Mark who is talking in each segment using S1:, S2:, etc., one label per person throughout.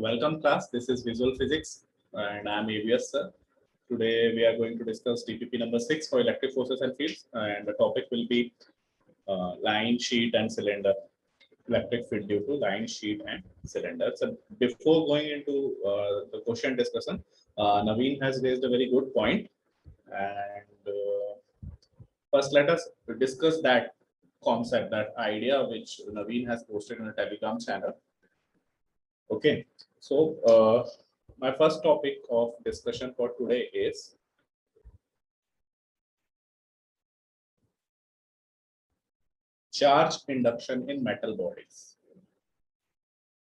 S1: Welcome class, this is Visual Physics and I am AVS sir. Today we are going to discuss TPP number 6 for electric forces and fields, and the topic will be line, sheet and cylinder. Electric field due to line, sheet and cylinder. So before going into the question discussion, Naveen has raised a very good point, and first let us discuss that concept, that idea which Naveen has posted on a Telegram channel. Okay, so my first topic of discussion for today is charge induction in metal bodies.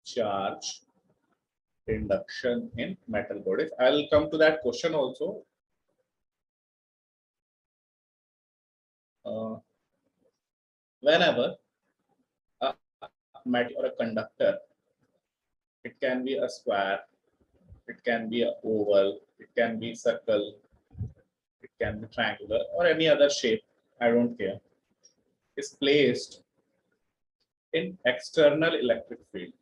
S1: Charge induction in metal bodies. I'll come to that question also. Whenever a metal or a conductor, it can be a square, it can be an oval, it can be circle, it can be triangular or any other shape, I don't care, is placed in external electric field.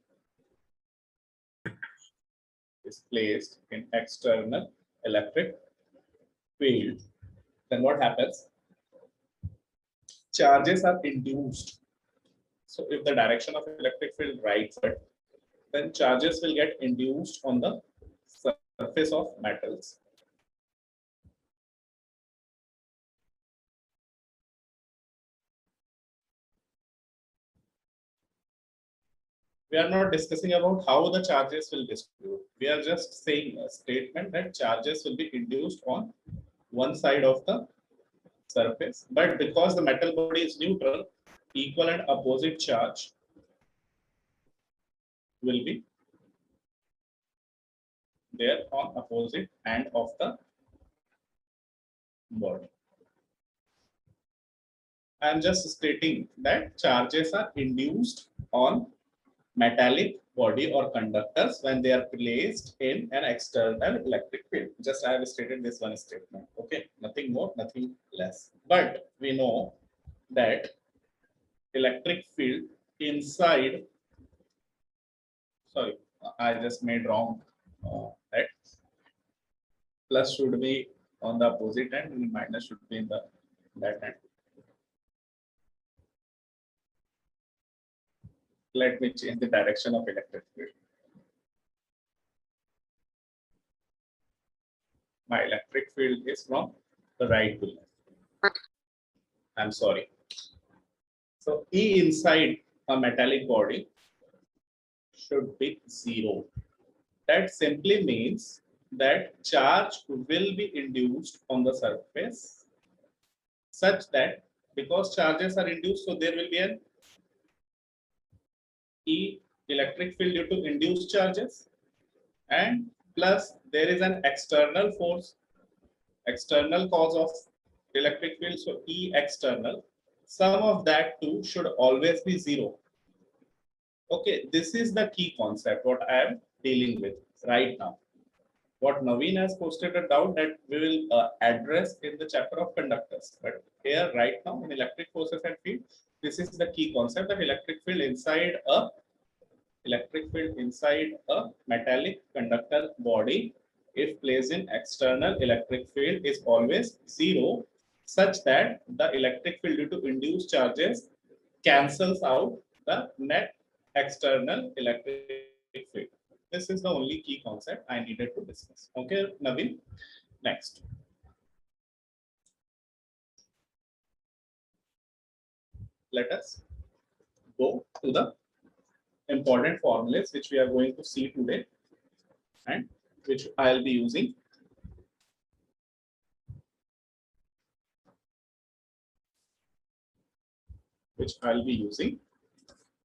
S1: Is placed in external electric field, then what happens? Charges are induced. So if the direction of electric field rightward, then charges will get induced on the surface of metals. We are not discussing about how the charges will distribute. We are just saying a statement that charges will be induced on one side of the surface, but because the metal body is neutral, equal and opposite charge will be there on opposite end of the body. I am just stating that charges are induced on metallic body or conductors when they are placed in an external electric field. Just I have stated this one statement. Okay, nothing more, nothing less. But we know that electric field inside, sorry, I just made wrong. That plus should be on the opposite end and minus should be in the that end. Let me change the direction of electric field. My electric field is from the right to left. I'm sorry. So E inside a metallic body should be 0. That simply means that charge will be induced on the surface such that, because charges are induced, so there will be an E electric field due to induced charges, and plus there is an external force, external cause of electric field, so E external. Sum of that two should always be 0. Okay, this is the key concept what I am dealing with right now. What Naveen has posted a doubt that we will address in the chapter of conductors, but here right now in electric forces and field, this is the key concept that electric field inside a metallic conductor body, if placed in external electric field, is always 0, such that the electric field due to induced charges cancels out the net external electric field. This is the only key concept I needed to discuss. Okay, Naveen, next. Let us go to the important formulas which we are going to see today and which I'll be using.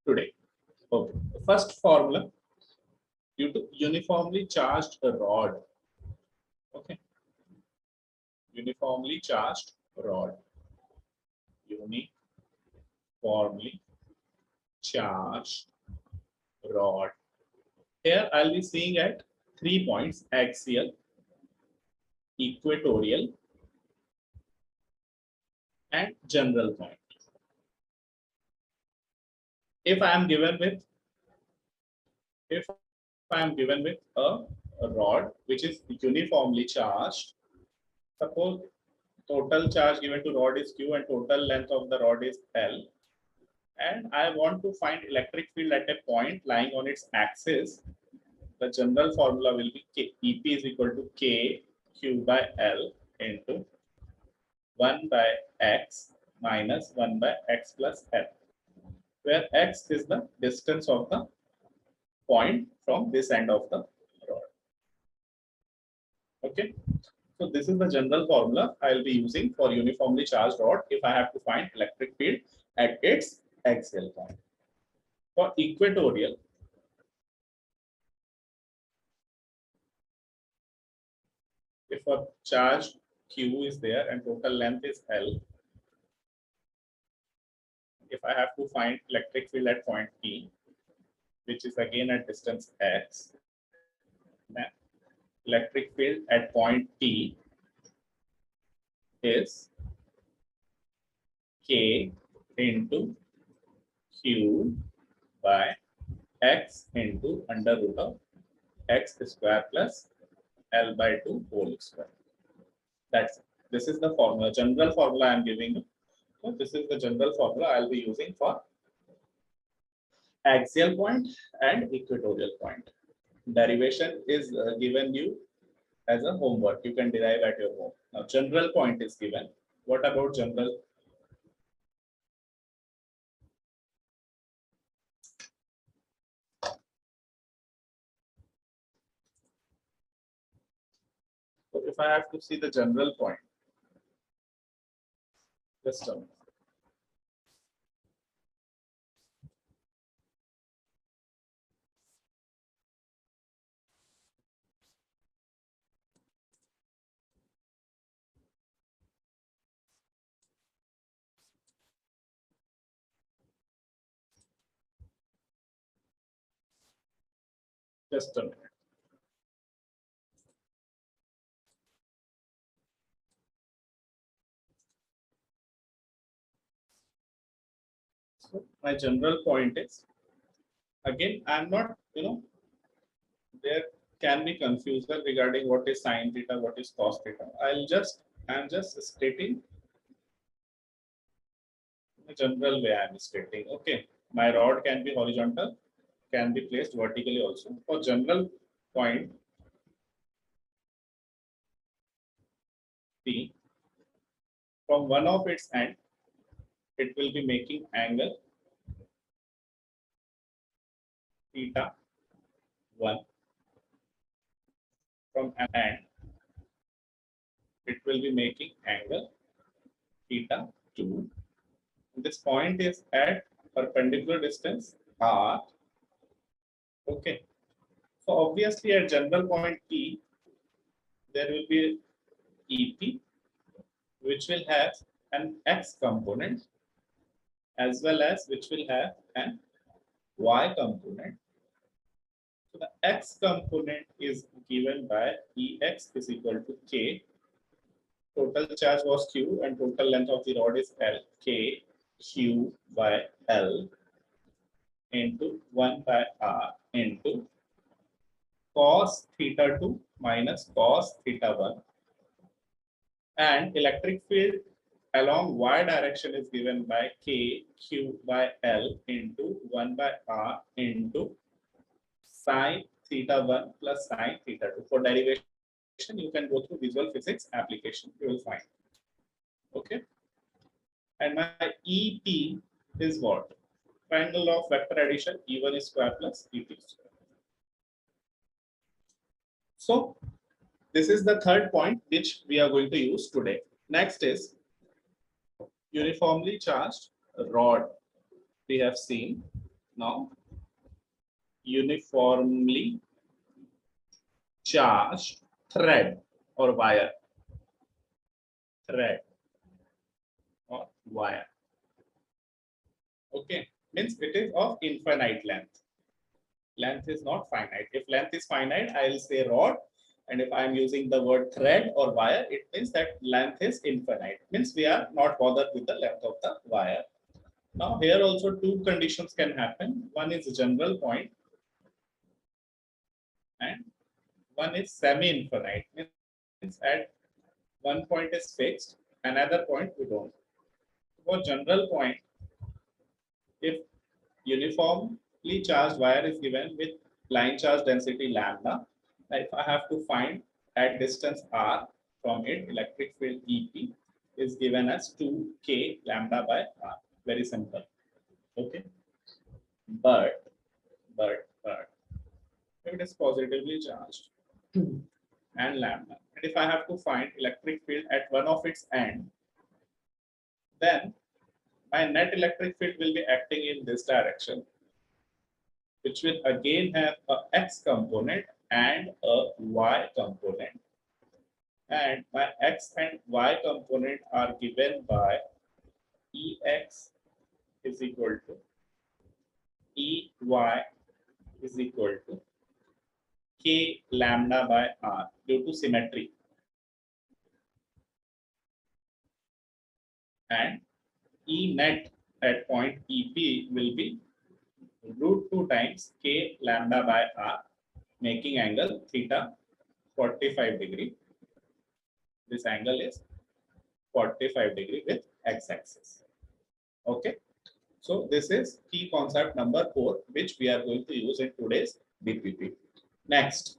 S1: Today. Okay. The first formula, due to uniformly charged rod. Okay. Uniformly charged rod. Uniformly charged rod. Here I'll be seeing at 3 points: axial, equatorial, and general point. If I am given with I am given with a rod which is uniformly charged. Suppose total charge given to rod is Q and total length of the rod is L. And I want to find electric field at a point lying on its axis. The general formula will be EP is equal to K Q by L into 1 by X minus 1 by X plus L, where X is the distance of the point from this end of the rod. Okay. So this is the general formula I will be using for uniformly charged rod if I have to find electric field at its axial point. For equatorial, if a charge Q is there and total length is L, if I have to find electric field at point P, which is again at distance x, then electric field at point P is K into Q by X into under root of X square plus L by 2 whole square. That's it. This is the formula, general formula I am giving you. So this is the general formula I will be using for axial point and equatorial point. Derivation is given you as a homework. You can derive at your home. Now, general point is given. What about general? So if I have to see the general point, just a minute. Just a minute. So my general point is, again, I'm not, there can be confusion regarding what is sine theta, what is cos theta. I'm just stating the general way I'm stating. Okay, my rod can be horizontal, can be placed vertically also. For general point P, from one of its end, it will be making angle theta 1. From an end, it will be making angle theta 2. This point is at perpendicular distance r. Okay. So obviously at general point P, there will be EP, which will have an x component as well as which will have an y component. So the x component is given by Ex is equal to K. Total charge was Q and total length of the rod is L. K Q by L into 1 by R into cos theta 2 minus cos theta 1. And electric field along y direction is given by K Q by L into 1 by R into sine theta 1 plus sine theta 2. For derivation, you can go through visual physics application. You will find. Okay. And my EP is what? Triangle of vector addition E1 square plus EP square. So this is the third point which we are going to use today. Next is uniformly charged rod. We have seen now uniformly charged thread or wire. Thread or wire. Okay, means it is of infinite length. Length is not finite. If length is finite, I will say rod. And if I am using the word thread or wire, it means that length is infinite. Means we are not bothered with the length of the wire. Now here also two conditions can happen. One is general point. and one is semi-infinite. Means at one point is fixed, another point we don't. For general point, if uniformly charged wire is given with line charge density lambda, if I have to find at distance r from it, electric field EP is given as 2k lambda by r. Very simple. Okay. But if it is positively charged and lambda, and if I have to find electric field at one of its end, then my net electric field will be acting in this direction, which will again have a x component and a y component. And my x and y component are given by Ex is equal to Ey is equal to k lambda by r due to symmetry. And E net at point EP will be root 2 times k lambda by r, making angle theta 45 degree. This angle is 45 degree with x-axis. Okay. So this is key concept number 4, which we are going to use in today's DPP. Next,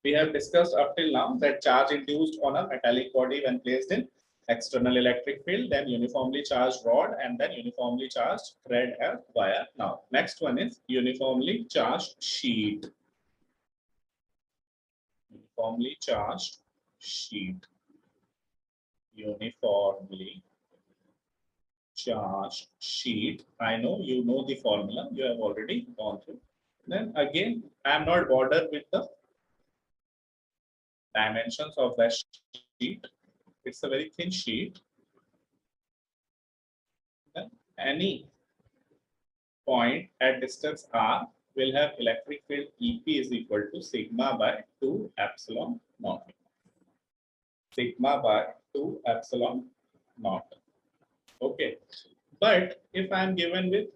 S1: we have discussed up till now that charge induced on a metallic body when placed in external electric field, then uniformly charged rod, and then uniformly charged thread and wire. Now, next one is uniformly charged sheet. Uniformly charged sheet. Uniformly charged sheet. I know you know the formula, you have already gone through. Then again, I am not bothered with the dimensions of the sheet. It's a very thin sheet. Then any point at distance r will have electric field EP is equal to sigma by 2 epsilon naught. Sigma by 2 epsilon naught. Okay. But if I am given with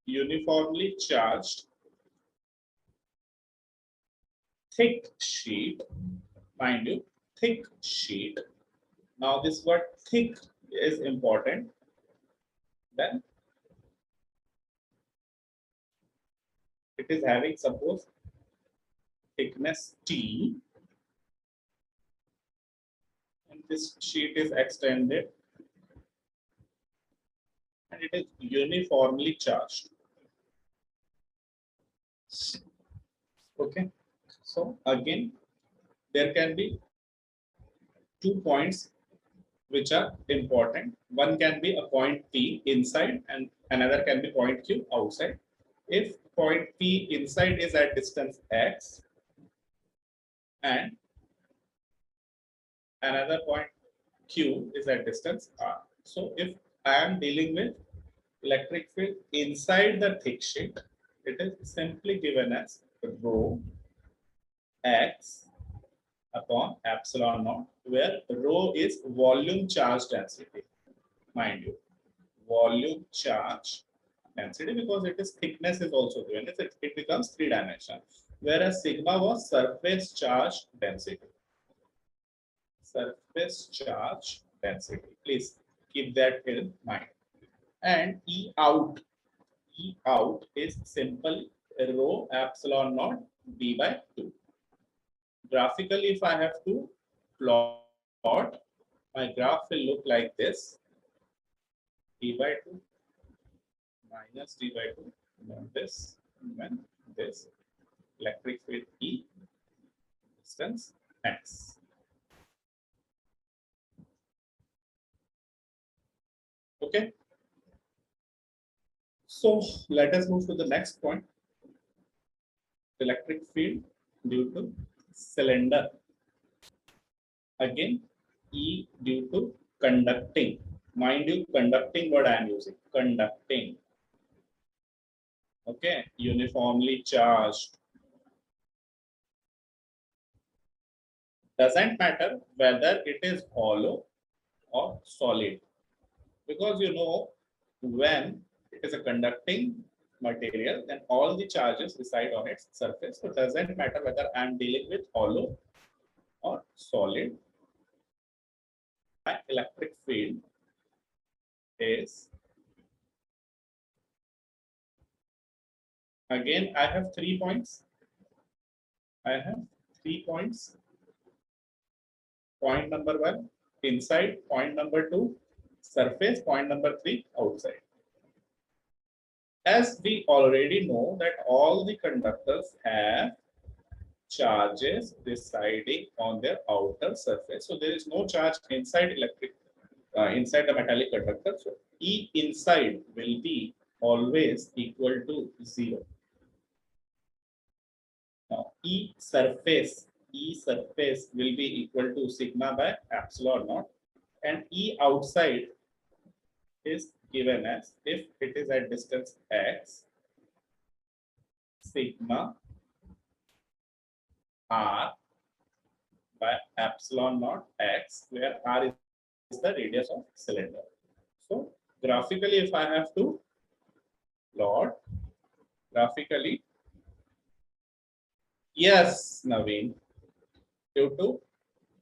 S1: uniformly charged thick sheet, mind you, thick sheet. Now this word thick is important. Then it is having, suppose, thickness T, and this sheet is extended and it is uniformly charged. Okay. So again, there can be 2 points which are important. One can be a point P inside and another can be point Q outside. If point P inside is at distance x and another point Q is at distance r. So if I am dealing with electric field inside the thick sheet, it is simply given as rho x upon epsilon naught, where rho is volume charge density. Mind you, volume charge density, because it is thickness is also given. It becomes 3-dimensional. Whereas sigma was surface charge density. Surface charge density. Please keep that in mind. And E out is simple rho epsilon naught d by 2. Graphically, if I have to plot, my graph will look like this: d by 2 minus d by 2, then this, then this, electric field E, distance x. Okay. So let us move to the next point. Electric field due to cylinder. Again, E due to conducting. Mind you, conducting what I am using. Conducting. Okay, uniformly charged. Doesn't matter whether it is hollow or solid, because you know when it is a conducting material, then all the charges reside on its surface. So it doesn't matter whether I'm dealing with hollow or solid. My electric field is, again, I have 3 points. I have 3 points. Point number 1, inside. Point number 2, surface. Point number 3, outside. As we already know that all the conductors have charges residing on their outer surface. So there is no charge inside inside the metallic conductor. So E inside will be always equal to 0. Now E surface will be equal to sigma by epsilon naught, and E outside is given as, if it is at distance x, sigma r by epsilon naught x, where r is the radius of cylinder. So graphically, if I have to plot graphically, yes, Naveen, due to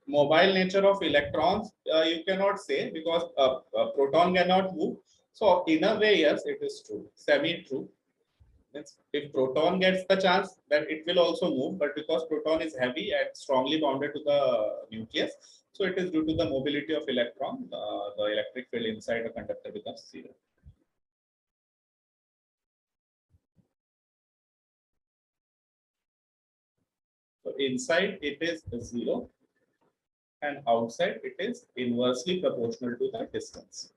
S1: mobile nature of electrons, you cannot say, because a proton cannot move. So in a way, yes, it is true, semi-true. If proton gets the chance, then it will also move, but because proton is heavy and strongly bounded to the nucleus, so it is due to the mobility of electron, the electric field inside the conductor becomes 0. So inside it is 0, and outside it is inversely proportional to the distance.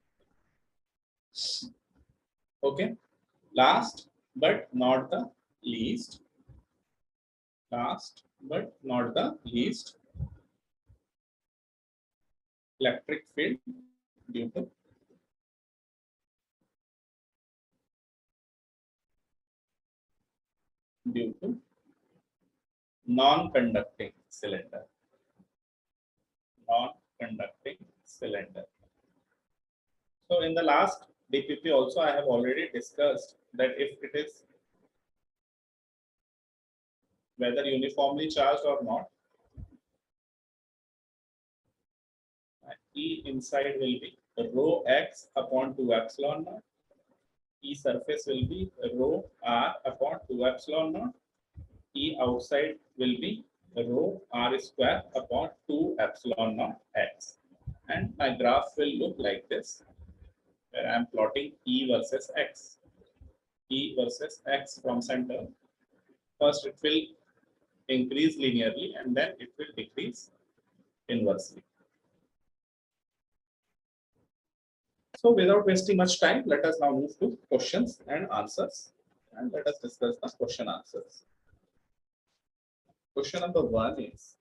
S1: Okay. Last but not the least, electric field due to non-conducting cylinder. So in the last DPP also I have already discussed that if it is whether uniformly charged or not, E inside will be rho x upon 2 epsilon naught. E surface will be rho r upon 2 epsilon naught. E outside will be rho r square upon 2 epsilon naught x. And my graph will look like this, where I am plotting E versus x. E versus x from center. First it will increase linearly and then it will decrease inversely. So without wasting much time, let us now move to questions and answers, and let us discuss the question answers. Question number 1 is,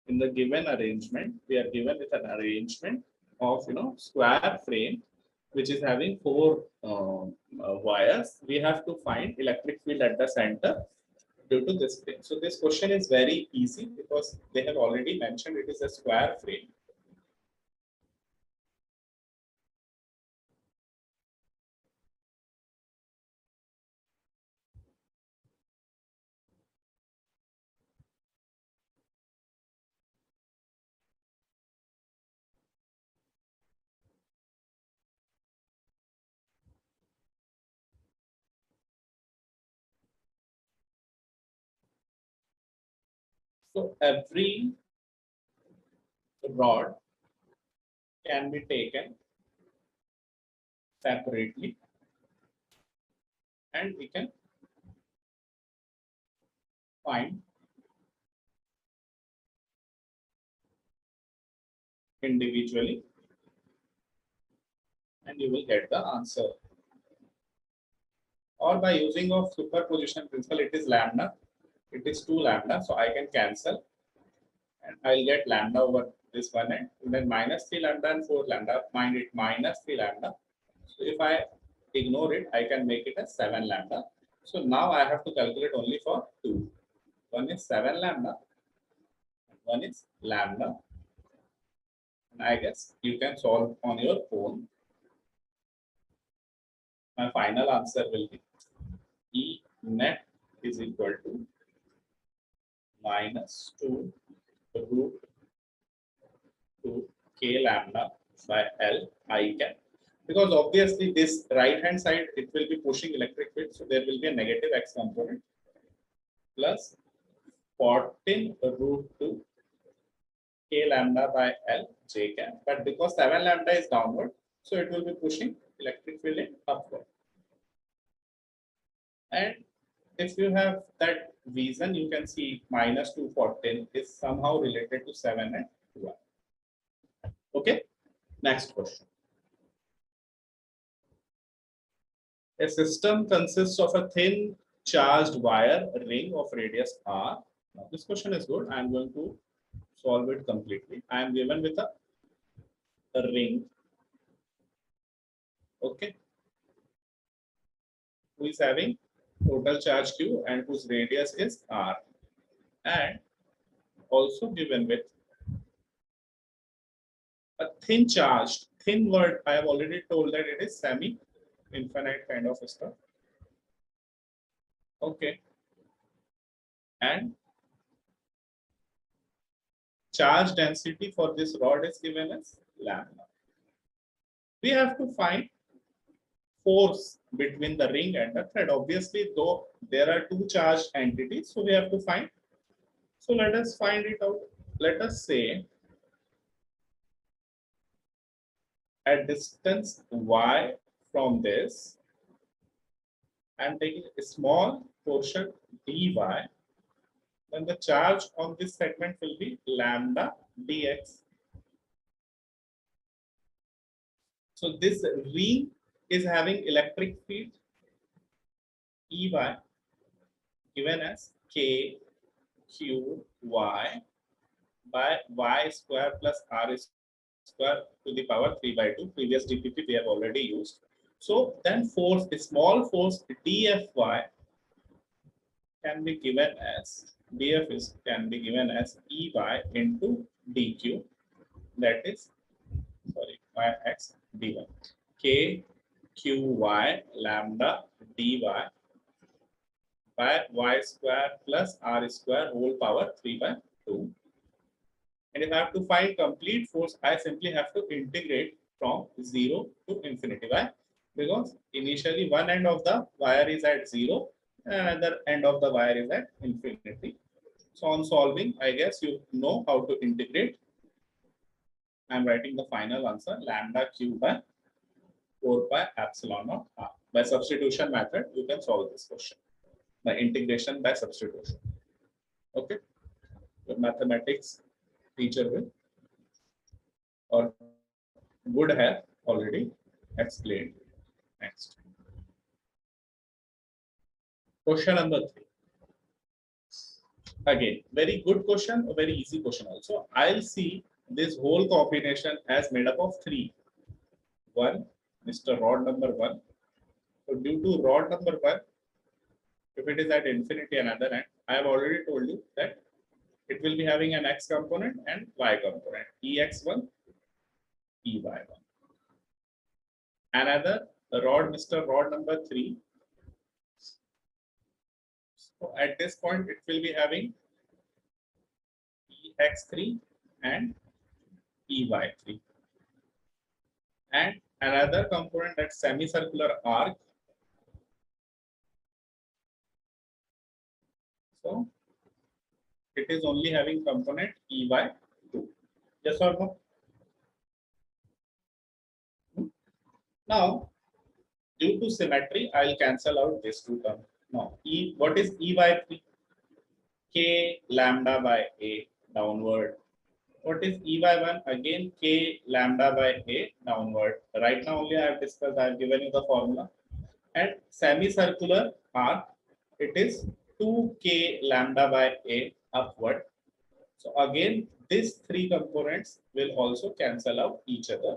S1: in the given arrangement, we are given with an arrangement of square frame which is having 4 wires. We have to find electric field at the center due to this frame. So this question is very easy because they have already mentioned it is a square frame. So every rod can be taken separately and we can find individually and you will get the answer. Or by using of superposition principle, it is lambda. It is 2 lambda, so I can cancel and I'll get lambda over this one end, and then minus 3 lambda and 4 lambda, mind it minus 3 lambda. So if I ignore it, I can make it as 7 lambda. So now I have to calculate only for 2. One is 7 lambda, and one is lambda. And I guess you can solve on your own. My final answer will be E net is equal to minus 2 root 2 k lambda by L I cap. Because obviously this right hand side, it will be pushing electric field. So there will be a negative x component plus 14 root 2 k lambda by L j cap. But because 7 lambda is downward, so it will be pushing electric field in upward. And if you have that reason, you can see minus 214 is somehow related to 7 and 1. Okay, next question. A system consists of a thin charged wire ring of radius r. Now, this question is good. I am going to solve it completely. I am given with a ring. Okay, who is having total charge q and whose radius is r, and also given with a thin charged, thin word, I have already told that it is semi-infinite kind of stuff. Okay. And charge density for this rod is given as lambda. We have to find force between the ring and the thread. Obviously, though there are two charged entities, so we have to find. So let us find it out. Let us say at distance y from this, I am taking a small portion dy, then the charge on this segment will be lambda dx. So this ring is having electric field Ey given as k q y by y square plus r square to the power 3 by 2. Previous DPP we have already used. So then force, a small force dfy can be given as df is can be given as Ey into dq, that is yx dy, k qy lambda dy by y square plus r square whole power 3 by 2. And if I have to find complete force, I simply have to integrate from 0 to infinity. Why? Because initially one end of the wire is at 0 and another end of the wire is at infinity. So on solving, I guess you know how to integrate. I'm writing the final answer, lambda q by 4 pi epsilon naught r. By substitution method, you can solve this question. By integration by substitution. Okay. The mathematics teacher will or would have already explained. Next. Question number 3. Again, very good question, a very easy question also. I'll see this whole combination as made up of 3. One, Mr. Rod number 1. So due to rod number 1, if it is at infinity another end, I have already told you that it will be having an x component and y component, ex1, ey1. Another rod, Mr. Rod number 3. So at this point, it will be having ex3 and ey3. And another component, that semicircular arc. So it is only having component ey2. Yes or no? Now, due to symmetry, I'll cancel out these two terms. Now, what is ey3? K lambda by a downward. What is ey1? Again, k lambda by a downward. Right now only I have discussed, I have given you the formula. And semicircular arc, it is 2k lambda by a upward. So again, these three components will also cancel out each other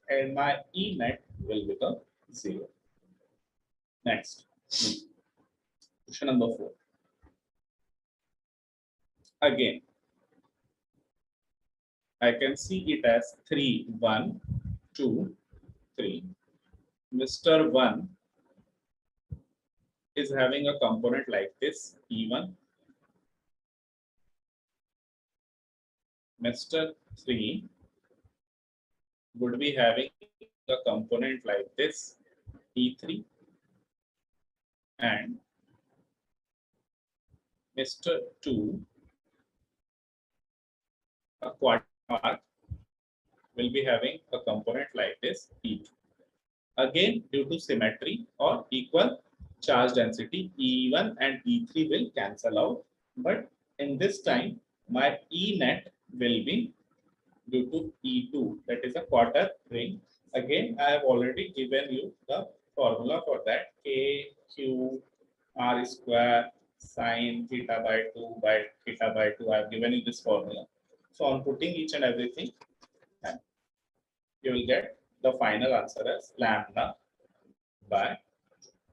S1: and my E net will become 0. Next, question number 4. Again, I can see it as 3, 1, 2, 3. Mr. 1 is having a component like this, E1. Mr. 3 would be having a component like this, E3, and Mr. 2, a quarter mark, will be having a component like this, E3. Again, due to symmetry or equal charge density, E1 and E3 will cancel out. But in this time, my E net will be due to E2, that is a quarter ring. Again, I have already given you the formula for that, K, Q, R square sine theta by 2 by theta by 2. I have given you this formula. So on putting each and everything, you will get the final answer as lambda by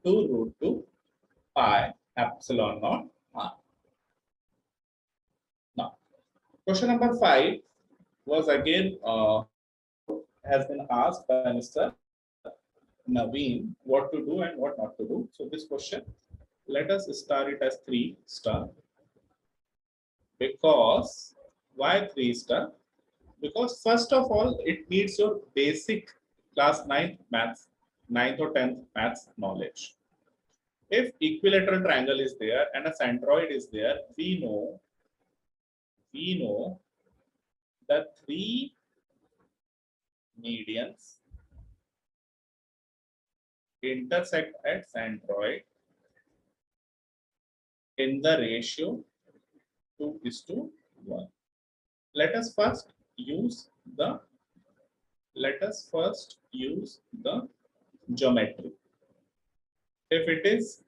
S1: 2 root 2 pi epsilon naught r. Now, question number 5 was again has been asked by Mr. Naveen what to do and what not to do. So this question, let us star it as 3 star. Because why 3 star? Because first of all, it needs your basic class 9th maths, 9th or 10th maths knowledge. If equilateral triangle is there and a centroid is there, we know the 3 medians intersect at centroid in the ratio 2:1. Let us first use the geometry. If it is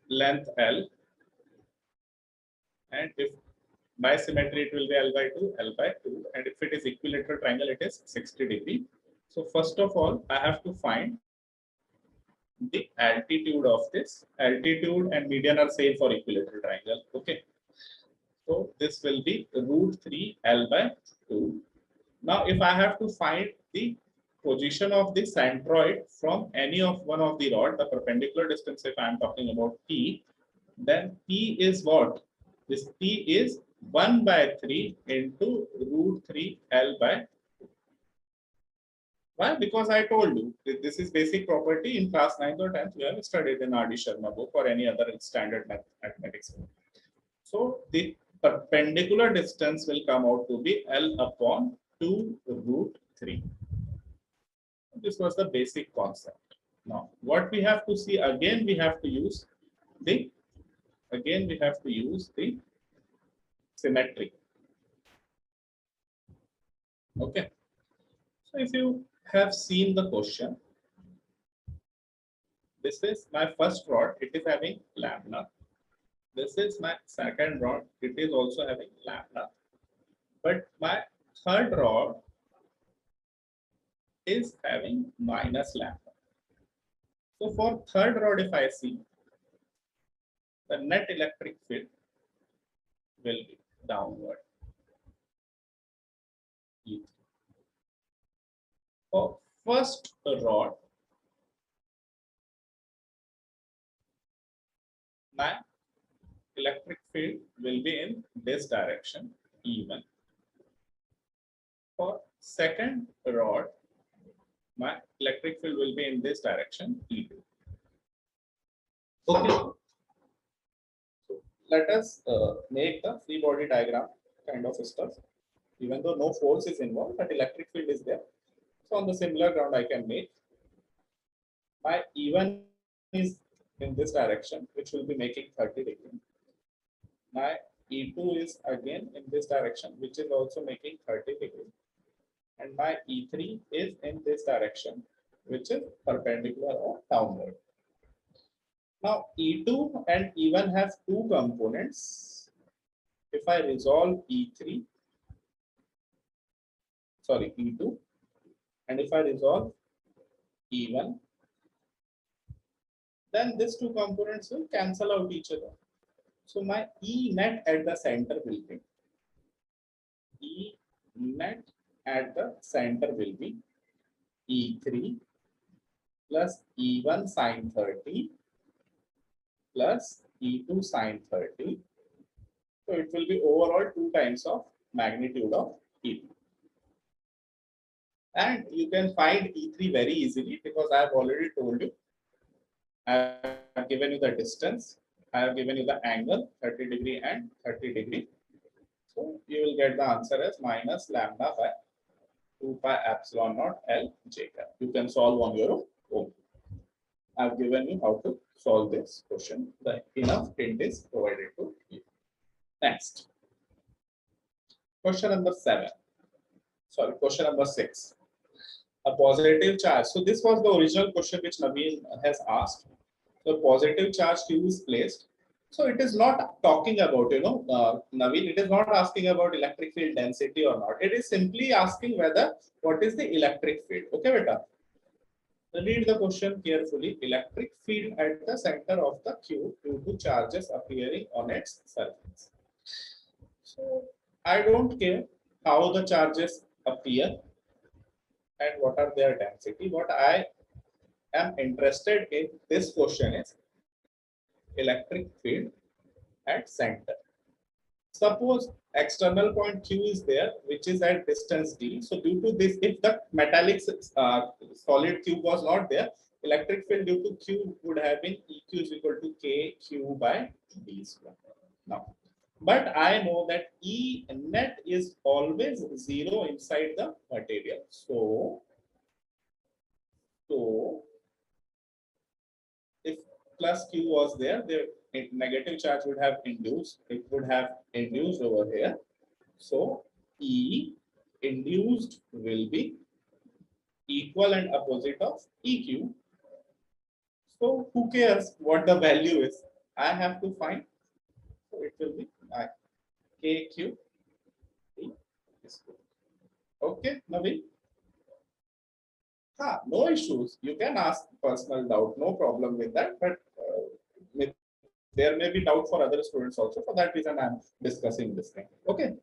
S1: length L, and if by symmetry it will be L by 2, and if it is equilateral triangle, it is 60 degree. So first of all, I have to find the altitude of this. Altitude and median are same for equilateral triangle. Okay. So this will be root 3 L by 2. Now, if I have to find the position of the centroid from any of one of the rod, the perpendicular distance, if I am talking about P, then P is what? This P is 1 by 3 into root 3 L by 2. Why? Because I told you this is basic property in class 9th or 10th. You have studied in R.D. Sharma book or any other standard mathematics book. So the perpendicular distance will come out to be L upon 2 root 3. This was the basic concept. Now, what we have to see again, we have to use the symmetry. Okay. So if you have seen the question, this is my first rod, it is having lambda. This is my second rod, it is also having lambda. But my third rod is having minus lambda. So for third rod, if I see, the net electric field will be downward. For first rod, my electric field will be in this direction, E1. For second rod, my electric field will be in this direction, E2. Okay. So let us make the free body diagram kind of stuff. Even though no force is involved, but electric field is there. So on the similar ground, I can make my E1 is in this direction, which will be making 30 degree. My E2 is again in this direction, which is also making 30 degree. And my E3 is in this direction, which is perpendicular or downward. Now E2 and E1 have two components. If I resolve E2, and if I resolve E1, then these two components will cancel out each other. So my E net at the center will be E net at the center will be E3 plus E1 sine 30 plus E2 sine 30. So it will be overall 2 times of magnitude of E2. And you can find E3 very easily because I have already told you. I have given you the distance. I have given you the angle 30 degree and 30 degree. So you will get the answer as minus lambda by 2 pi epsilon naught L j cap. You can solve on your own. I have given you how to solve this question. The enough hint is provided to you. Next. Question number 7. Sorry, question number 6. A positive charge. So this was the original question which Naveen has asked. So positive charge Q is placed. So it is not talking about, Naveen, it is not asking about electric field density or not. It is simply asking whether what is the electric field. Okay, beta. Read the question carefully. Electric field at the center of the Q due to charges appearing on its surface. So I don't care how the charges appear and what are their density. What I am interested in this question is electric field at center. Suppose external point Q is there, which is at distance d. So due to this, if the metallic solid Q was not there, electric field due to Q would have been EQ is equal to KQ by d square. Now, but I know that E net is always 0 inside the material. So if plus Q was there, the negative charge would have induced. It would have induced over here. So E induced will be equal and opposite of EQ. So who cares what the value is? I have to find. So it will be KQ. Okay, Naveen. No issues. You can ask personal doubt. No problem with that. But there may be doubt for other students also. For that reason, I'm discussing this thing. Okay.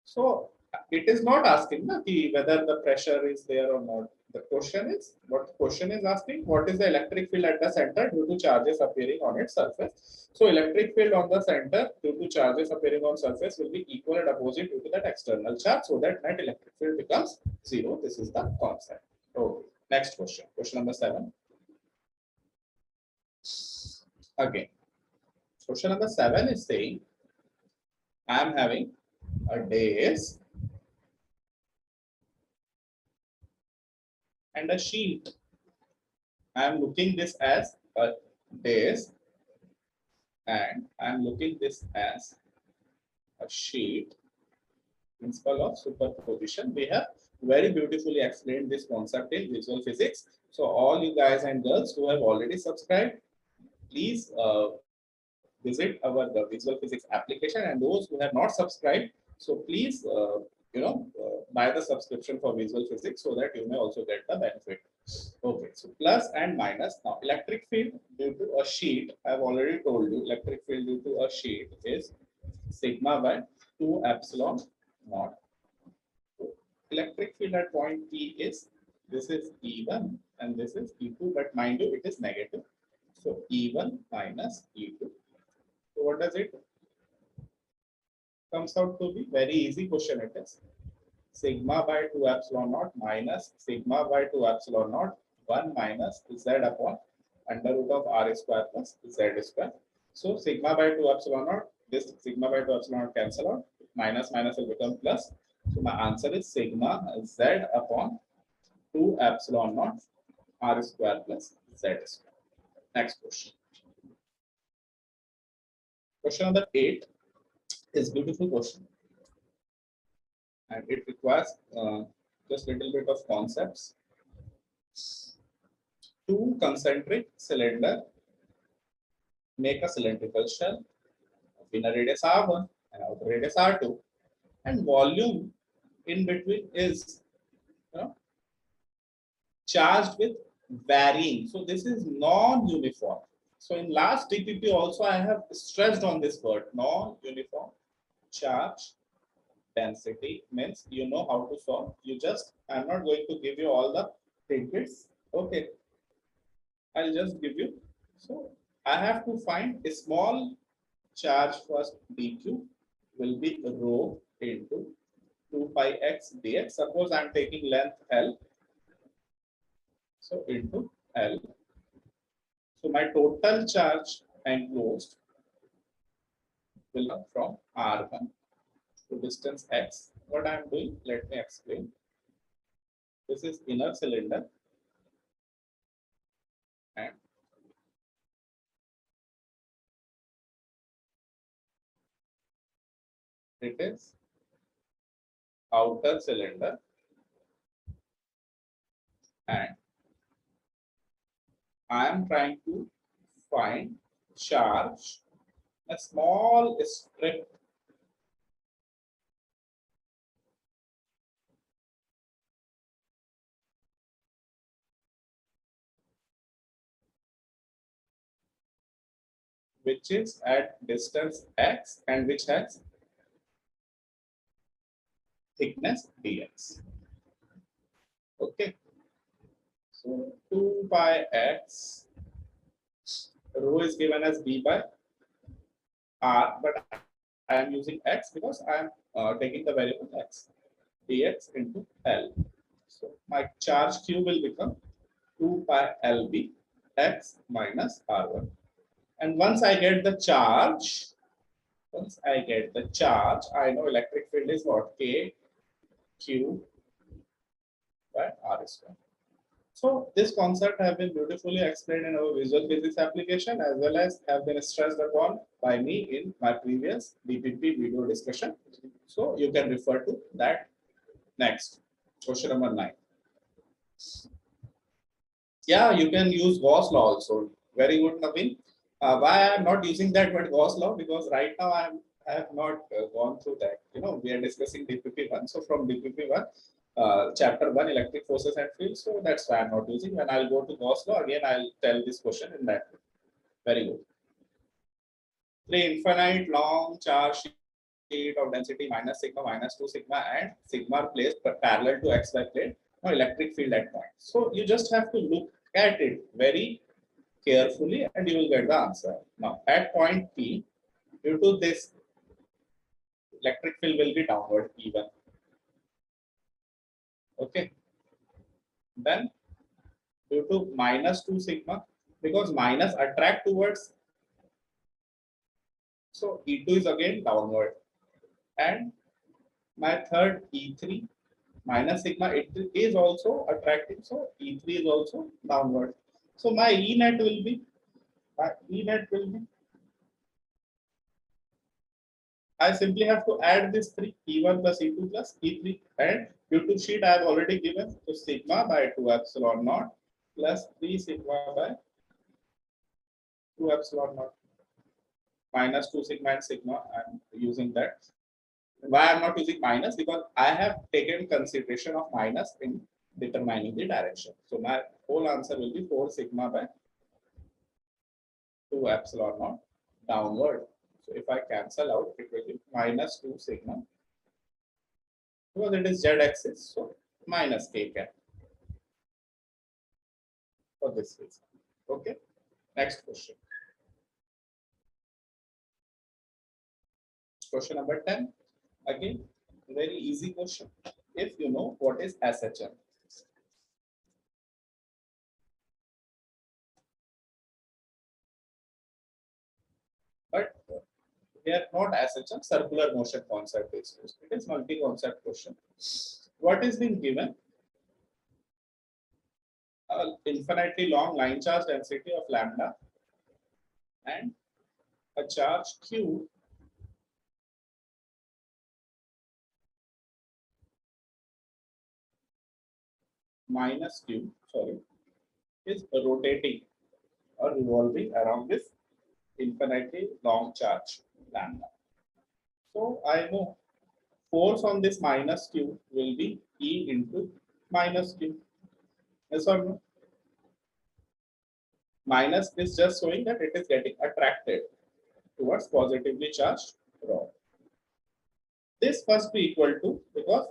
S1: So it is not asking whether the pressure is there or not. The question is, what the question is asking, what is the electric field at the center due to charges appearing on its surface? So electric field on the center due to charges appearing on surface will be equal and opposite due to that external charge, so that net electric field becomes 0. This is the concept. Okay. Next question. Question number 7. Again, question number 7 is saying, I am having a days and a sheet. I am looking this as a days and I am looking this as a sheet. Principle of superposition. We have very beautifully explained this concept in visual physics. So all you guys and girls who have already subscribed, please visit our visual physics application, and those who have not subscribed, so please buy the subscription for visual physics so that you may also get the benefit. Okay, so plus and minus. Now electric field due to a sheet, I have already told you electric field due to a sheet is sigma by 2 epsilon naught. So electric field at point P is, this is E1 and this is E2, but mind you it is negative. So E1 minus E2. So what does it comes out to be? Very easy question it is. Sigma by 2 epsilon naught minus sigma by 2 epsilon naught 1 minus z upon under root of r square plus z square. So sigma by 2 epsilon naught, this sigma by 2 epsilon naught cancel out, minus minus will become plus. So my answer is sigma z upon 2 epsilon naught r square plus z square. Next question. Question number 8 is beautiful question, and it requires just a little bit of concepts. Two concentric cylinder make a cylindrical shell, inner radius R1 and outer radius R2, and volume in between is charged with varying. So this is non-uniform. So in last DPP also I have stressed on this word, non-uniform charge density means you know how to solve. You just, I'm not going to give you all the tidbits. Okay, I'll just give you. So I have to find a small charge first dq will be rho into 2 pi x dx. Suppose I'm taking length L. So into L. So my total charge enclosed will come from R1 to distance x. What I'm doing, let me explain. This is inner cylinder and it is outer cylinder, and I am trying to find charge, a small strip which is at distance x and which has thickness dx. Okay, so 2 by x, rho is given as b by r, but I am using x because I am taking the variable x, dx into L. So my charge q will become 2 pi lb x minus r1. And once I get the charge, I know electric field is what? K q by r square. So this concept have been beautifully explained in our visual physics application as well as have been stressed upon by me in my previous DPP video discussion. So you can refer to that. Next, question number 9. Yeah, you can use Gauss law also. Very good, Naveen. Why I am not using that word Gauss law? Because right now I have not gone through that. You know, we are discussing DPP1. So from DPP1, chapter 1, electric forces and fields. So that's why I'm not using. When I'll go to Gauss law again, I'll tell this question in that way. Very good. The infinite long charge sheet of density minus sigma, minus 2 sigma, and sigma placed parallel to xy plane. Now electric field at point. So you just have to look at it very carefully and you will get the answer. Now at point P, due to this, electric field will be downward even. Okay. Then due to minus 2 sigma, because minus attract towards, so E2 is again downward. And my third E3 minus sigma, it is also attracting, so E3 is also downward. So my E net will be, I simply have to add this 3, E1 plus E2 plus E3, and due to sheet I have already given, so sigma by 2 epsilon naught plus 3 sigma by 2 epsilon naught minus 2 sigma and sigma. I'm using that. Why I'm not using minus? Because I have taken consideration of minus in determining the direction. So my whole answer will be 4 sigma by 2 epsilon naught downward. So if I cancel out, it will be minus 2 sigma. Because it is z axis, so minus k cap for this reason. Okay. Next question. Question number 10. Again, very easy question. If you know what is SHM. But here not SHM, circular motion concept is used. It is multi-concept question. What is being given? Infinitely long line charge density of lambda and a charge q minus q, sorry, is rotating or revolving around this infinitely long charge lambda. So I know force on this minus q will be E into minus q. Yes or no? Minus is just showing that it is getting attracted towards positively charged rod. This must be equal to, because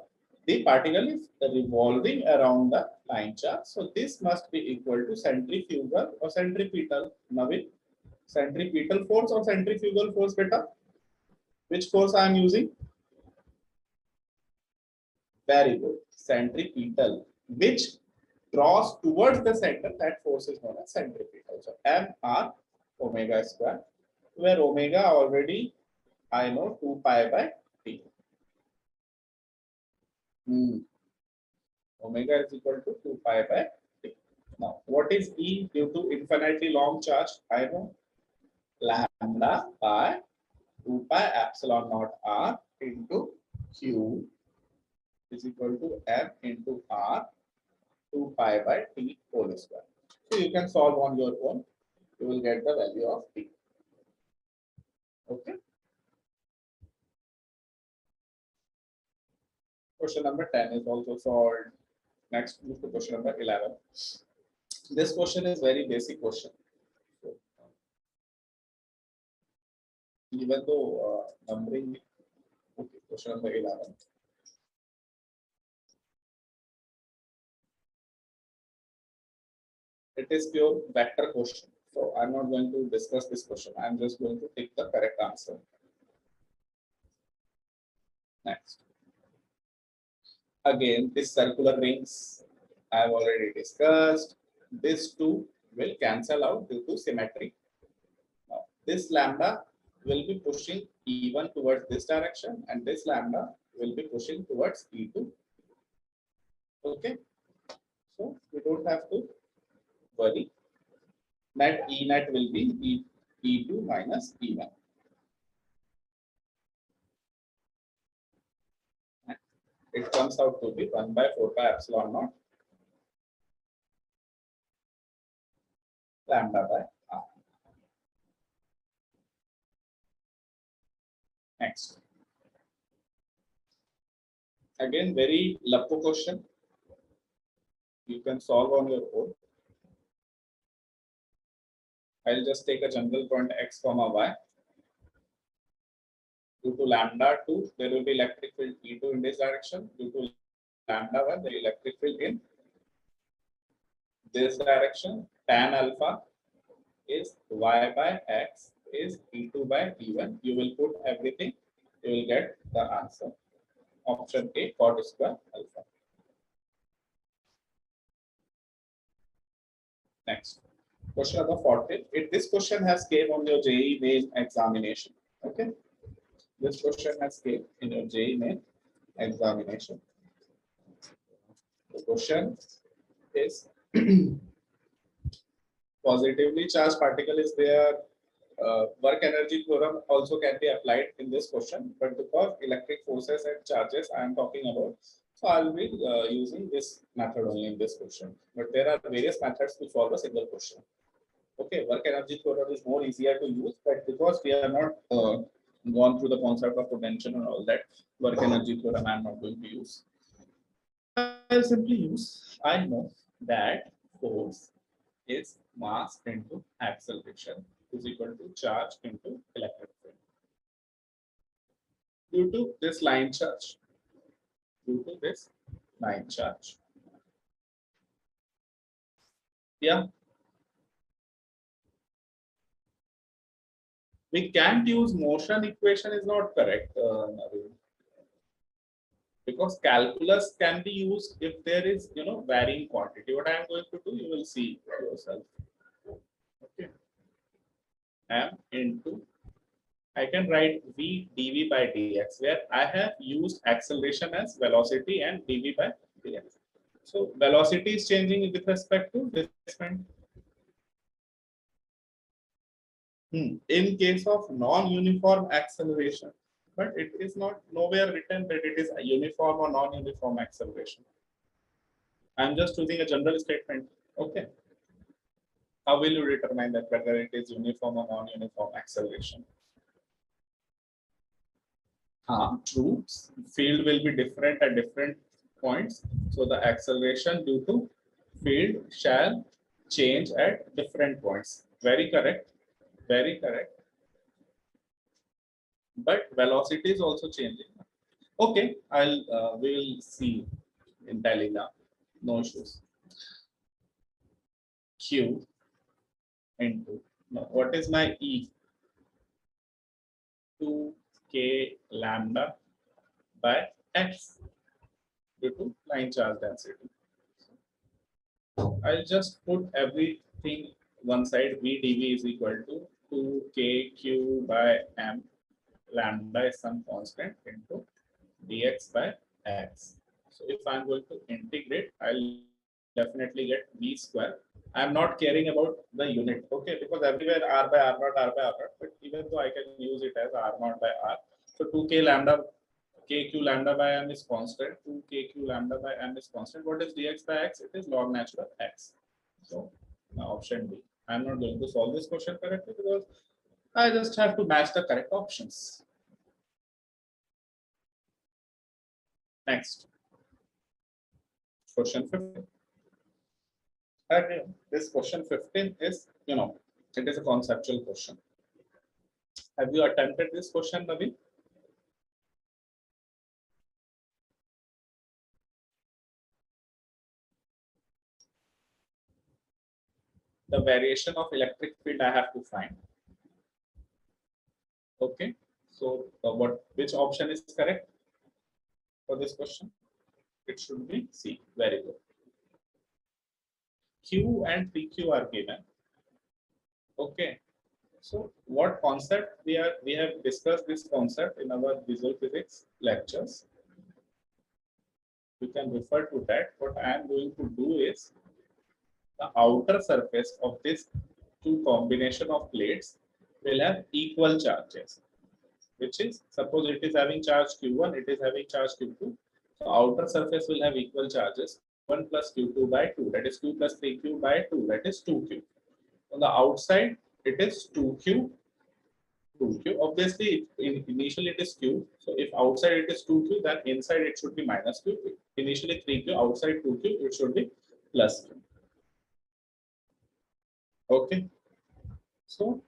S1: the particle is revolving around the line charge. So this must be equal to centrifugal or centripetal. Navin, centripetal force or centrifugal force beta? Which force I am using? Very good. Centripetal, which draws towards the center, that force is known as centripetal. So mr omega square, where omega already I know 2 pi by t. Omega is equal to 2 pi by t. Now, what is E due to infinitely long charge? I know lambda by 2 pi epsilon naught r into q is equal to m into r 2 pi by t whole square. So you can solve on your own. You will get the value of t. Okay. Question number 10 is also solved. Next, move to question number 11. This question is very basic question. So, even though numbering, okay, question number 11. It is pure vector question. So I'm not going to discuss this question. I'm just going to take the correct answer. Next. Again, this circular rings I have already discussed. These two will cancel out due to symmetry. Now, this lambda will be pushing E1 towards this direction, and this lambda will be pushing towards E2. Okay. So we don't have to worry. Net E net will be E2 minus E1. It comes out to be 1 by 4 pi epsilon naught lambda by r. Next. Again, very Lappo question. You can solve on your own. I'll just take a general point x comma y. Due to lambda 2, there will be electric field E2 in this direction. Due to lambda 1, the electric field in this direction. Tan alpha is y by x is E2 by E1. You will put everything, you will get the answer. Option A, cot square alpha. Next. Question number 14. This question has came on your JEE main examination. Okay. This question has came in your JEE main examination. The question is positively charged particle is there. Work energy theorem also can be applied in this question, but because electric forces and charges I am talking about, so I will be using this method only in this question. But there are various methods to solve a single question. Okay, work energy theorem is more easier to use, but because we are not gone through the concept of potential and all that, work energy theorem I am not going to use. I'll simply use, I know that force is mass into acceleration is equal to charge into electric field. Due to this line charge, yeah, we can't use motion equation is not correct, Naveen. Because calculus can be used if there is, varying quantity. What I am going to do, you will see yourself. Okay. M into, I can write V dV by dx, where I have used acceleration as velocity and dV by dx. So velocity is changing with respect to displacement. In case of non-uniform acceleration, but it is not nowhere written that it is a uniform or non-uniform acceleration. I'm just using a general statement. Okay. How will you determine that whether it is uniform or non-uniform acceleration? True. Field will be different at different points. So the acceleration due to field shall change at different points. Very correct. Very correct. But velocity is also changing. Okay, we will see in Tally now. No issues. Q into, no, what is my E? 2k lambda by x due to line charge density. I'll just put everything one side. V dV is equal to 2kq by m, lambda is some constant, into dx by x. So if I'm going to integrate, I'll definitely get v square. I'm not caring about the unit, okay, because everywhere r by r naught, r by r naught, but even though I can use it as r naught by r. So 2k lambda, kq lambda by m is constant, 2kq lambda by m is constant. What is dx by x? It is log natural x. So option B. I'm not going to solve this question correctly because I just have to match the correct options. Next, question 15. This question 15 is, it is a conceptual question. Have you attempted this question, Navi? The variation of electric field I have to find. Okay, so which option is correct for this question? It should be C. Very good. Q and PQ are given. Okay, so what concept we have discussed this concept in our visual physics lectures. You can refer to that. What I am going to do is the outer surface of this two combination of plates will have equal charges, which is, suppose it is having charge q1, it is having charge q2. So outer surface will have equal charges, 1 plus q2 by 2, that is q plus 3q by 2, that is 2q. On the outside, it is 2q, 2q. Obviously, initially it is q. So if outside it is 2q, then inside it should be minus q. Initially 3q, outside 2q, it should be plus q. Okay. So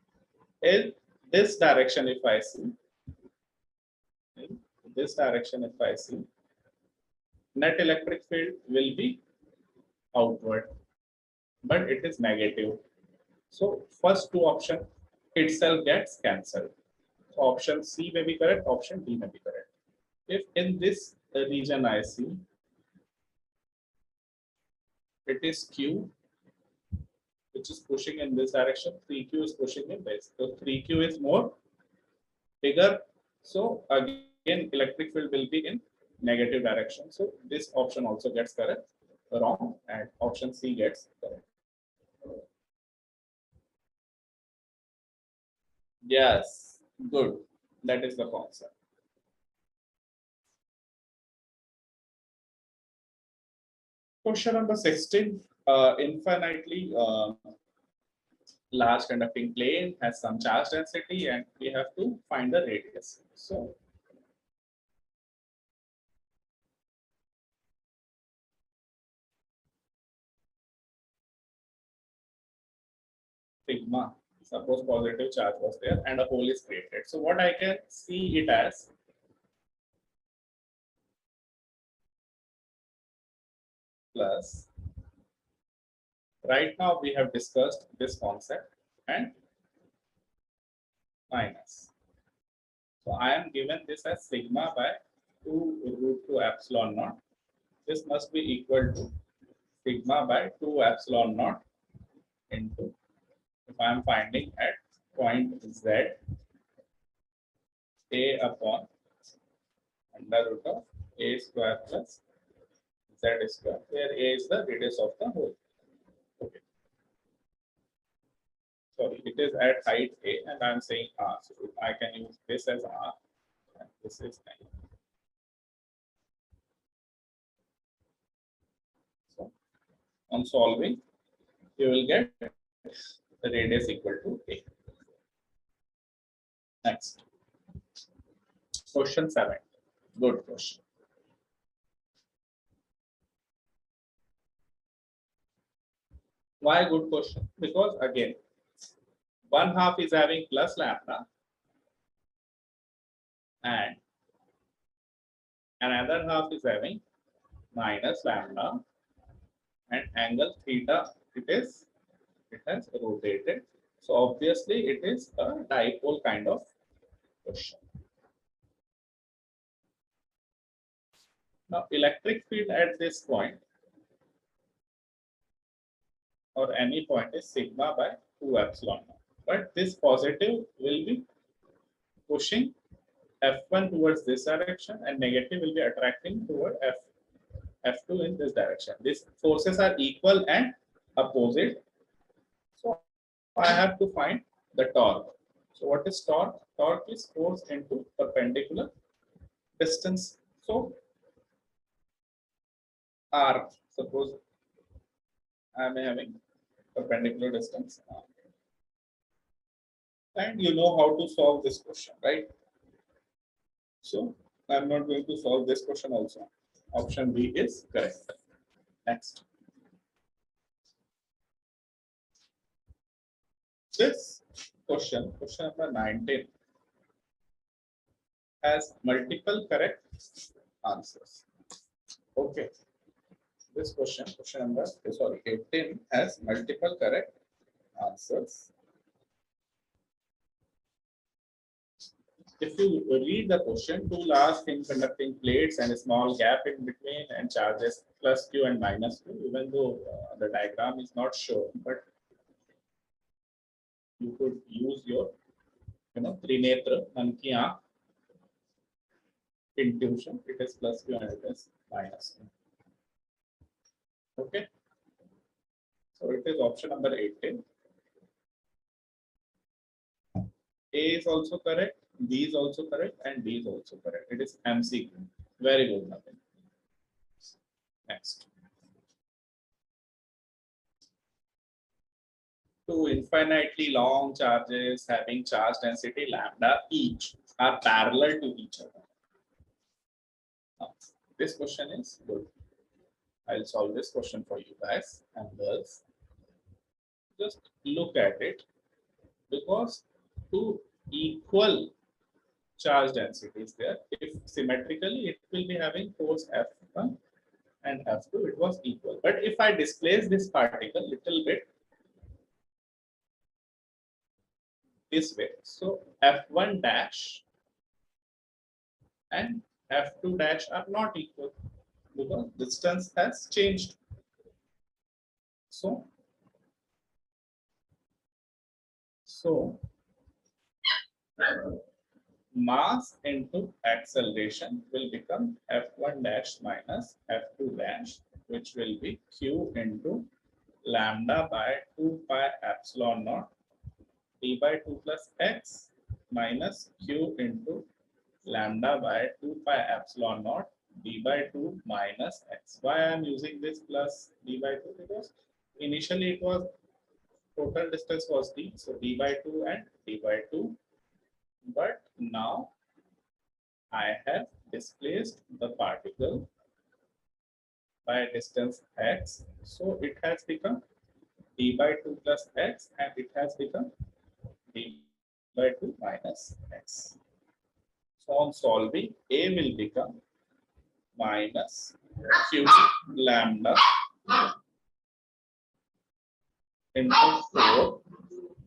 S1: in this direction, if I see, in this direction, if I see, net electric field will be outward, but it is negative. So first two option itself gets cancelled. So option C may be correct, option D may be correct. If in this region I see, it is Q, which is pushing in this direction, 3Q is pushing in this. So 3Q is more bigger. So again, electric field will be in negative direction. So this option also gets correct, wrong, and option C gets correct. Yes, good. That is the concept. Question number 16. Infinitely large conducting plane has some charge density and we have to find the radius. So sigma, suppose positive charge was there and a hole is created. So what I can see it as, plus, right now we have discussed this concept, and minus. So I am given this as sigma by 2 root 2 epsilon naught. This must be equal to sigma by 2 epsilon naught into, if I am finding at point Z, A upon under root of A square plus Z square, where A is the radius of the hole. Okay. Sorry, it is at height A and I am saying R. So I can use this as R and this is N. So on solving, you will get the radius equal to A. Next. Question 7. Good question. Why good question? Because again, 1/2 is having plus lambda and Another half is having minus lambda, and angle theta, it has rotated. So obviously it is a dipole kind of question. Now electric field at this point or any point is sigma by 2 epsilon naught. But this positive will be pushing F1 towards this direction and negative will be attracting toward F2 in this direction. These forces are equal and opposite. So I have to find the torque. So what is torque? Torque is force into perpendicular distance. So R, suppose I am having perpendicular distance. And you know how to solve this question, right? So I'm not going to solve this question also. Option B is correct. Next. This question number 19, has multiple correct answers. Okay. This question number, sorry, 18 has multiple correct answers. If you read the question, two large thin conducting plates and a small gap in between and charges plus Q and minus Q, even though the diagram is not shown, but you could use your, Trinetra, man ki aankh, intuition. It is plus Q and it is minus Q. Okay. So it is option number 18. A is also correct, B is also correct, and D is also correct. It is MCQ. Very good, nothing. Next. Two infinitely long charges having charge density lambda each are parallel to each other. Now, this question is good. I'll solve this question for you guys and girls. Just look at it, because two equal charge densities there, if symmetrically it will be having force F1 and F2, it was equal. But if I displace this particle little bit this way, so F1 dash and F2 dash are not equal because distance has changed. So mass into acceleration will become F1 dash minus F2 dash, which will be Q into lambda by 2 pi epsilon naught d by 2 plus x minus Q into lambda by 2 pi epsilon naught d by 2 minus x. Why I am using this plus d by 2? Because initially it was total distance was d, so d by 2 and d by 2. But now I have displaced the particle by distance x, so it has become d by 2 plus x, and it has become d by 2 minus x. So on solving, A will become minus q lambda into 4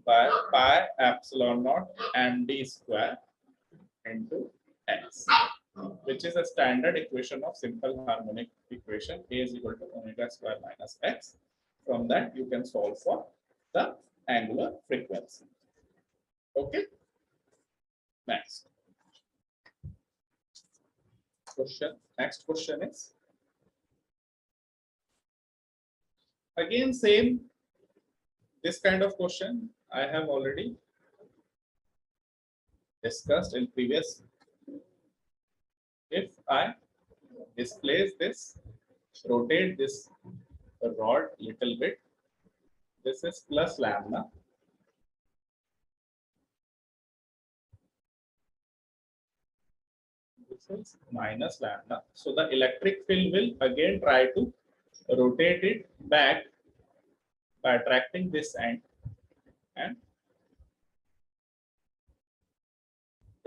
S1: by pi epsilon naught md square into x, which is a standard equation of simple harmonic equation. A is equal to omega square minus x. From that, you can solve for the angular frequency. Okay. Next question. Next question is again same. This kind of question I have already discussed in previous. If I displace this, rotate this rod little bit, this is plus lambda. This is minus lambda. So the electric field will again try to rotate it back by attracting this end and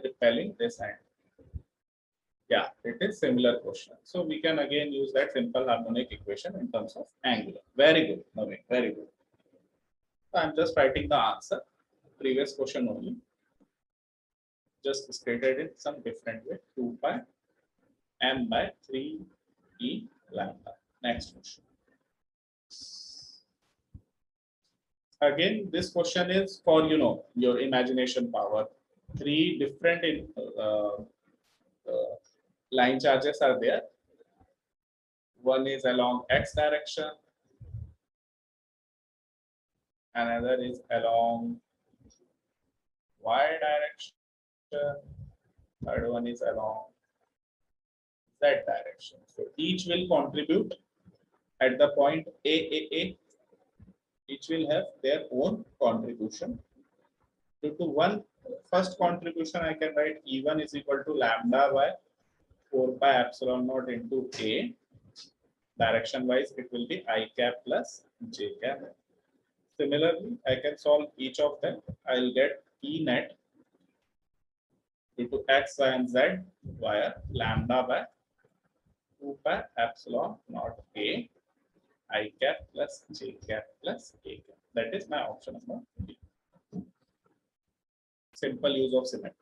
S1: repelling this end. Yeah, it is similar question. So we can again use that simple harmonic equation in terms of angular. Very good, Naveen, very good. So I'm just writing the answer. Previous question only. Just stated in some different way. 2 pi m by 3 e lambda. Next question. Again, this question is for your imagination power. Three different line charges are there. One is along x direction, another is along y direction, third one is along z direction. So each will contribute at the point A. Each will have their own contribution. Due to one first contribution, I can write E1 is equal to lambda by 4 pi epsilon naught into A. Direction wise, it will be I cap plus J cap. Similarly, I can solve each of them. I'll get E net due to x, y, and z via lambda by 2 pi epsilon naught A I cap plus J cap plus A cap. That is my option number D. Simple use of symmetry.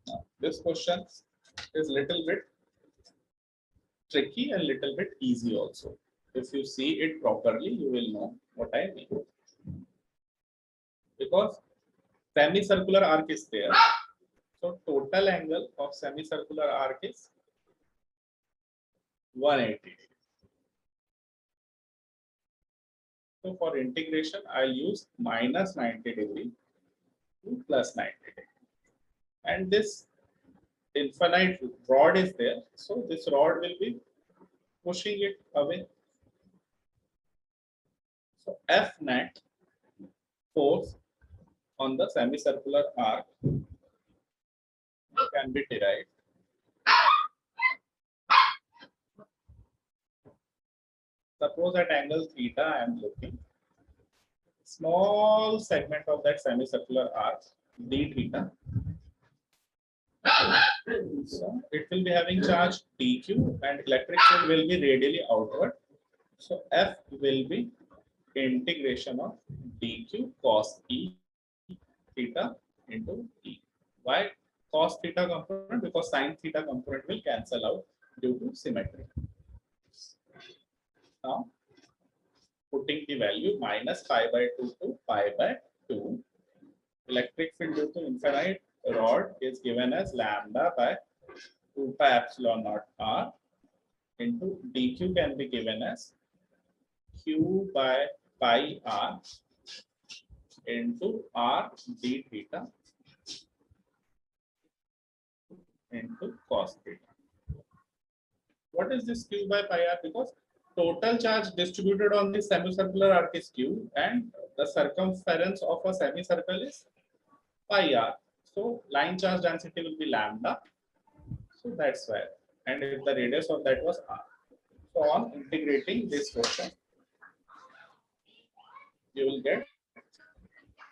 S1: Now, this question is little bit tricky and little bit easy also. If you see it properly, you will know what I mean. Because semicircular arc is there. So total angle of semicircular arc is 180 degrees. So for integration, I'll use minus 90 degree to plus 90 degree. And this infinite rod is there. So this rod will be pushing it away. So F net force on the semicircular arc can be derived. Suppose at angle theta I am looking. Small segment of that semicircular arc, d theta. So it will be having charge dq and electric field will be radially outward. So F will be integration of dq cos e theta into e. Why cos theta component? Because sin theta component will cancel out due to symmetry. Now putting the value minus pi by 2 to pi by 2. Electric field due to infinite rod is given as lambda by 2 pi epsilon naught r into dq can be given as q by pi r into r d theta into cos theta. What is this q by pi r? Because total charge distributed on the semicircular arc is q and the circumference of a semicircle is pi r. So line charge density will be lambda. So that's why. And if the radius of that was r. So on integrating this question, you will get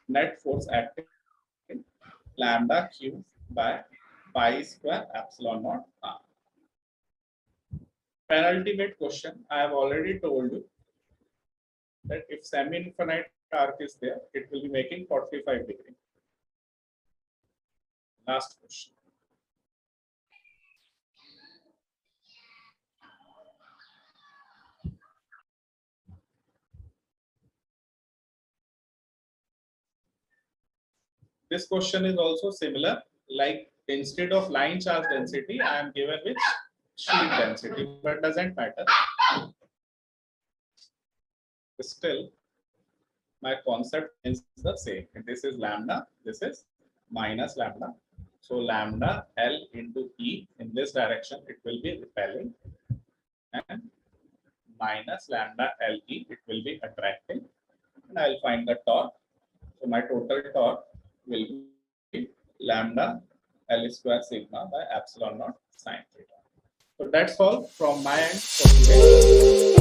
S1: net force acting lambda q by pi square epsilon naught r. Penultimate question, I have already told you that if semi-infinite arc is there, it will be making 45 degree. Last question. This question is also similar, like instead of line charge density, I am given with sheet density, but doesn't matter. Still, my concept is the same. This is lambda, this is minus lambda. So lambda L into E in this direction, it will be repelling, and minus lambda LE, it will be attracting, and I'll find the torque. So my total torque will be lambda L square sigma by epsilon naught sine theta. So that's all from my end for today.